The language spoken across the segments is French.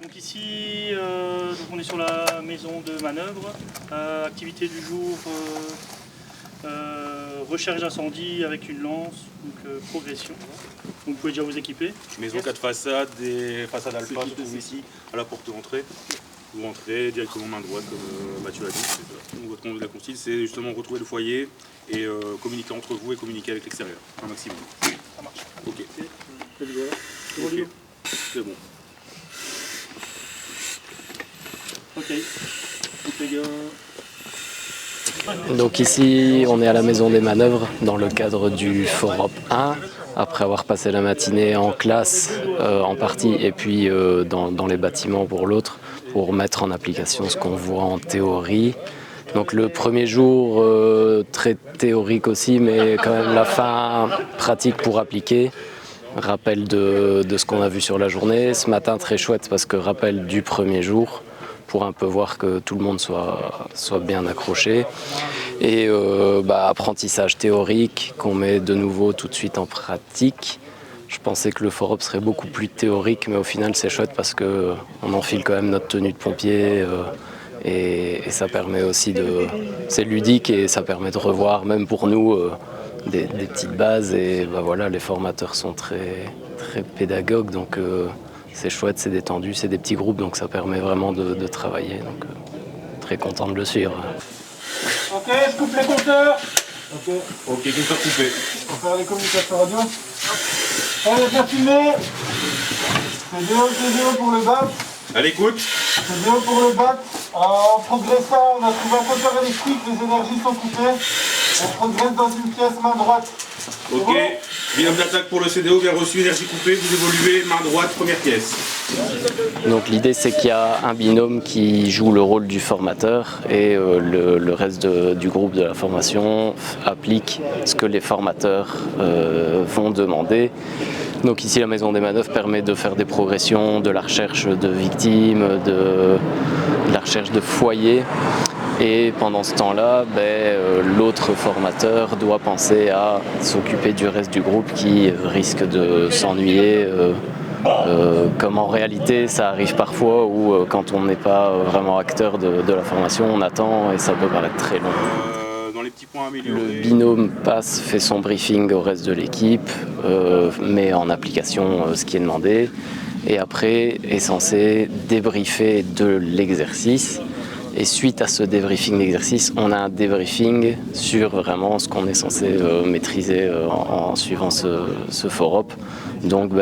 Donc ici, donc on est sur la maison de manœuvre. Activité du jour, recherche d'incendie avec une lance, donc progression. Donc vous pouvez déjà vous équiper. Maison 4 façades, des façades alpha se trouvent ici à la porte d'entrée. Vous rentrez directement main droite comme Mathieu a dit. Donc, votre compte de la consigne, c'est justement retrouver le foyer et communiquer entre vous et communiquer avec l'extérieur, un maximum. Ça marche. Ok. Ok. C'est bon. Ok. Donc les gars... Donc ici, on est à la maison des manœuvres dans le cadre du Forum 1, après avoir passé la matinée en classe en partie et puis dans les bâtiments pour l'autre, pour mettre en application ce qu'on voit en théorie. Donc le premier jour, très théorique aussi, mais quand même la fin pratique pour appliquer. Rappel de ce qu'on a vu sur la journée. Ce matin, très chouette parce que rappel du premier jour, pour un peu voir que tout le monde soit bien accroché. Et apprentissage théorique qu'on met de nouveau tout de suite en pratique. Je pensais que le forum serait beaucoup plus théorique, mais au final c'est chouette parce qu'on enfile quand même notre tenue de pompier et ça permet aussi c'est ludique et ça permet de revoir, même pour nous, des petites bases. Et voilà, les formateurs sont très, très pédagogues, donc c'est chouette, c'est détendu, c'est des petits groupes, donc ça permet vraiment de travailler. Donc très content de le suivre. Ok, je coupe les compteurs. Ok, compteur coupé. On va faire les communications radio. On est bien filmé. C'est DO pour le bac. À l'écoute. C'est DO pour le bac. En progressant, on a trouvé un compteur électrique, les énergies sont coupées. On progresse dans une pièce main droite. Ok, binôme d'attaque pour le CDO, bien reçu, énergie coupée, vous évoluez, main droite, première pièce. Donc l'idée c'est qu'il y a un binôme qui joue le rôle du formateur et le reste du groupe de la formation applique ce que les formateurs vont demander. Donc ici la maison des manœuvres permet de faire des progressions, de la recherche de victimes, de la recherche de foyers. Et pendant ce temps-là, l'autre formateur doit penser à s'occuper du reste du groupe qui risque de s'ennuyer. Comme en réalité, ça arrive parfois où quand on n'est pas vraiment acteur de la formation, on attend et ça peut paraître très long. Dans les petits points améliorés. Le binôme fait son briefing au reste de l'équipe, met en application ce qui est demandé et après est censé débriefer de l'exercice. Et suite à ce débriefing d'exercice, on a un débriefing sur vraiment ce qu'on est censé maîtriser en suivant ce forum. Donc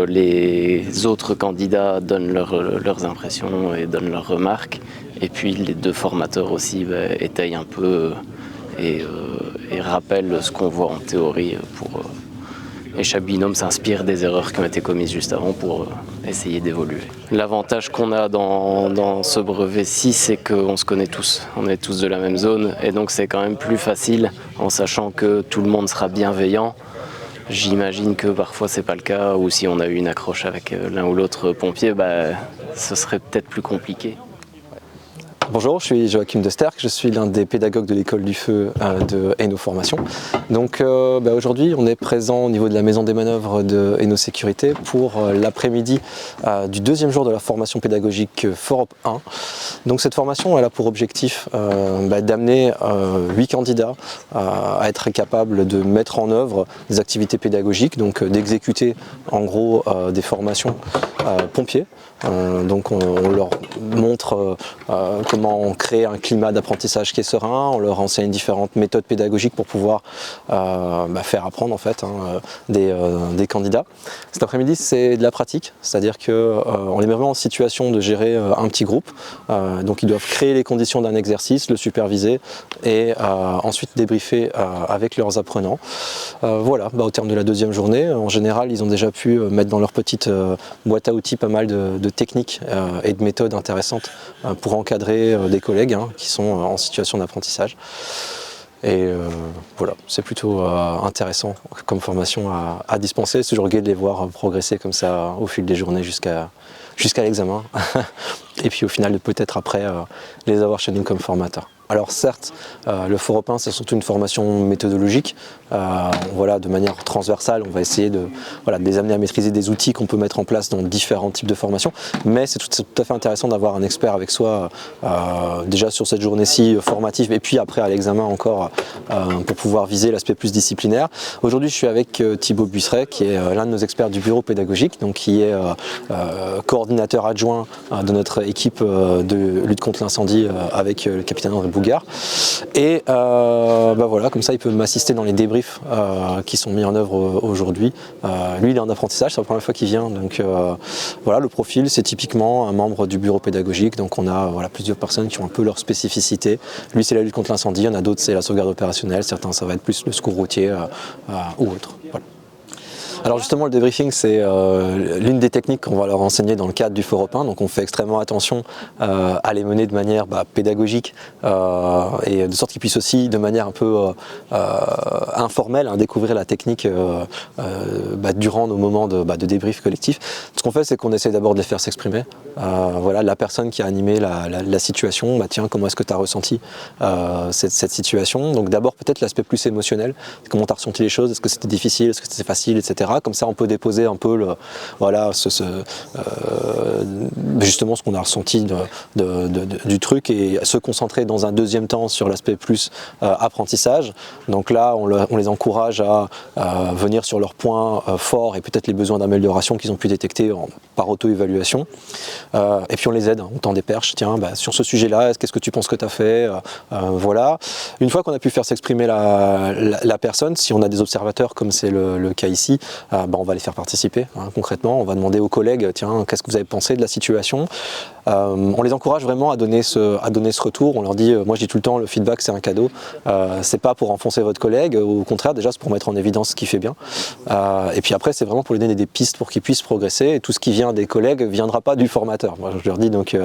les autres candidats donnent leurs impressions et donnent leurs remarques. Et puis les deux formateurs aussi étayent un peu et rappellent ce qu'on voit en théorie et chaque binôme s'inspire des erreurs qui ont été commises juste avant pour essayer d'évoluer. L'avantage qu'on a dans ce brevet-ci, c'est qu'on se connaît tous. On est tous de la même zone et donc c'est quand même plus facile en sachant que tout le monde sera bienveillant. J'imagine que parfois c'est pas le cas ou si on a eu une accroche avec l'un ou l'autre pompier, ce serait peut-être plus compliqué. Bonjour, je suis Joachim Desterck, je suis l'un des pédagogues de l'école du feu de Hainaut Formation. Donc aujourd'hui on est présent au niveau de la maison des manœuvres de Hainaut Sécurité pour l'après-midi du deuxième jour de la formation pédagogique Forop 1. Donc cette formation elle a pour objectif d'amener 8 candidats à être capables de mettre en œuvre des activités pédagogiques, donc d'exécuter en gros des formations pompiers. Donc on leur montre comment créer un climat d'apprentissage qui est serein, on leur enseigne différentes méthodes pédagogiques pour pouvoir faire apprendre en fait des candidats. Cet après-midi c'est de la pratique, c'est-à-dire qu'on les met vraiment en situation de gérer un petit groupe, donc ils doivent créer les conditions d'un exercice, le superviser et ensuite débriefer avec leurs apprenants. Voilà, au terme de la deuxième journée, en général ils ont déjà pu mettre dans leur petite boîte à outils pas mal de techniques et de méthodes intéressantes pour encadrer des collègues qui sont en situation d'apprentissage. Et voilà, c'est plutôt intéressant comme formation à dispenser. C'est toujours gai de les voir progresser comme ça au fil des journées jusqu'à l'examen. Et puis au final, peut-être après, les avoir chez nous comme formateurs. Alors certes, le Foropin c'est surtout une formation méthodologique, voilà, de manière transversale, on va essayer de les amener à maîtriser des outils qu'on peut mettre en place dans différents types de formations, mais c'est tout à fait intéressant d'avoir un expert avec soi déjà sur cette journée-ci formative et puis après à l'examen encore pour pouvoir viser l'aspect plus disciplinaire. Aujourd'hui je suis avec Thibaut Buisseret qui est l'un de nos experts du bureau pédagogique, donc qui est coordinateur adjoint de notre équipe de lutte contre l'incendie avec le capitaine André Bougard. Et voilà, comme ça il peut m'assister dans les débriefs qui sont mis en œuvre aujourd'hui. Lui il est en apprentissage, c'est la première fois qu'il vient, donc voilà, le profil c'est typiquement un membre du bureau pédagogique, donc on a plusieurs personnes qui ont un peu leur spécificité. Lui c'est la lutte contre l'incendie, il y en a d'autres c'est la sauvegarde opérationnelle, certains ça va être plus le secours routier ou autre. Voilà. Alors justement le débriefing c'est l'une des techniques qu'on va leur enseigner dans le cadre du Foropin, donc on fait extrêmement attention à les mener de manière pédagogique et de sorte qu'ils puissent aussi de manière un peu informelle découvrir la technique durant nos moments de débrief collectif. Ce qu'on fait c'est qu'on essaie d'abord de les faire s'exprimer. Voilà, la personne qui a animé la situation, tiens, comment est-ce que tu as ressenti cette situation? Donc d'abord peut-être l'aspect plus émotionnel, comment tu as ressenti les choses, est-ce que c'était difficile, est-ce que c'était facile, etc. Comme ça on peut déposer un peu justement ce qu'on a ressenti du truc et se concentrer dans un deuxième temps sur l'aspect plus apprentissage. Donc là on les encourage à venir sur leurs points forts et peut-être les besoins d'amélioration qu'ils ont pu détecter par auto-évaluation. Et puis on les aide, on tend des perches, tiens sur ce sujet là qu'est-ce que tu penses que tu as fait, voilà. Une fois qu'on a pu faire s'exprimer la personne, si on a des observateurs comme c'est le cas ici, on va les faire participer concrètement, on va demander aux collègues, tiens, qu'est-ce que vous avez pensé de la situation. On les encourage vraiment à donner ce retour, on leur dit, moi je dis tout le temps, le feedback c'est un cadeau, c'est pas pour enfoncer votre collègue, au contraire déjà c'est pour mettre en évidence ce qu'il fait bien, et puis après c'est vraiment pour lui donner des pistes pour qu'il puisse progresser, et tout ce qui vient des collègues ne viendra pas du formateur. Moi je leur dis donc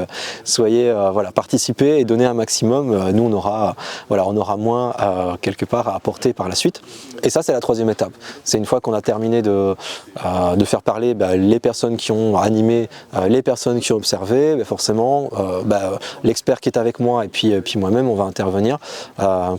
soyez, participez et donnez un maximum, nous on aura moins quelque part à apporter par la suite. Et ça c'est la troisième étape, c'est une fois qu'on a terminé de faire parler les personnes qui ont animé, les personnes qui ont observé, forcément l'expert qui est avec moi et puis moi-même on va intervenir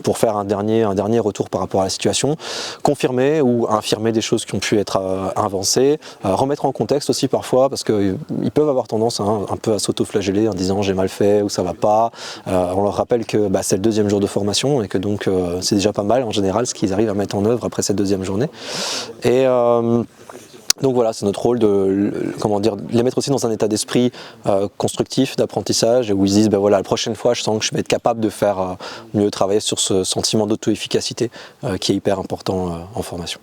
pour faire un dernier retour par rapport à la situation, confirmer ou infirmer des choses qui ont pu être avancées, remettre en contexte aussi parfois parce qu'ils peuvent avoir tendance un peu à s'auto-flageller en disant j'ai mal fait ou ça va pas. On leur rappelle que c'est le deuxième jour de formation et que donc c'est déjà pas mal en général ce qu'ils arrivent à mettre en œuvre après cette deuxième journée. Et donc voilà, c'est notre rôle de les mettre aussi dans un état d'esprit constructif, d'apprentissage, où ils disent la prochaine fois je sens que je vais être capable de faire mieux, travailler sur ce sentiment d'auto-efficacité qui est hyper important en formation.